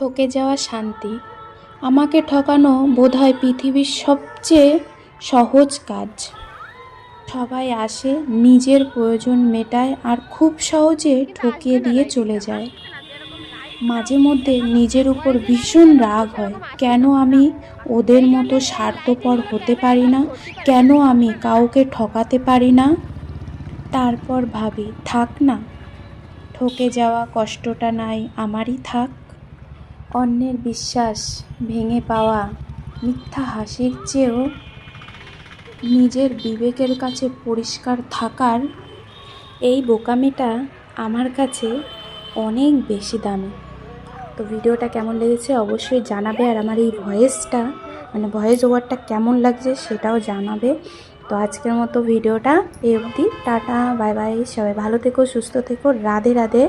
ঠকে যাওয়া শান্তি। আমাকে ঠকানো বোধহয় পৃথিবীর সবচেয়ে সহজ কাজ। সবাই আসে, নিজের প্রয়োজন মেটায় আর খুব সহজে ঠকিয়ে দিয়ে চলে যায়। মাঝে মধ্যে নিজের উপর ভীষণ রাগ হয়, কেন আমি ওদের মতো স্বার্থপর হতে পারি না, কেন আমি কাউকে ঠকাতে পারি না। তারপর ভাবি, থাক না, ঠকে যাওয়া কষ্টটা নাই আমারই থাক। অন্যের বিশ্বাস ভেঙে পাওয়া মিথ্যা হাসির চেয়েও নিজের বিবেকের কাছে পরিষ্কার থাকার এই বোকামিটা আমার কাছে অনেক বেশি দামি। তো ভিডিওটা কেমন লেগেছে অবশ্যই জানাবে, আর আমার এই ভয়েসটা ভয়েস ওভারটা কেমন লাগছে সেটাও জানাবে। তো আজকের মতো ভিডিওটা এই অবধি, টাটা, বাই বাই, সবাই ভালো থেকো, সুস্থ থেকো, রাধে রাধে।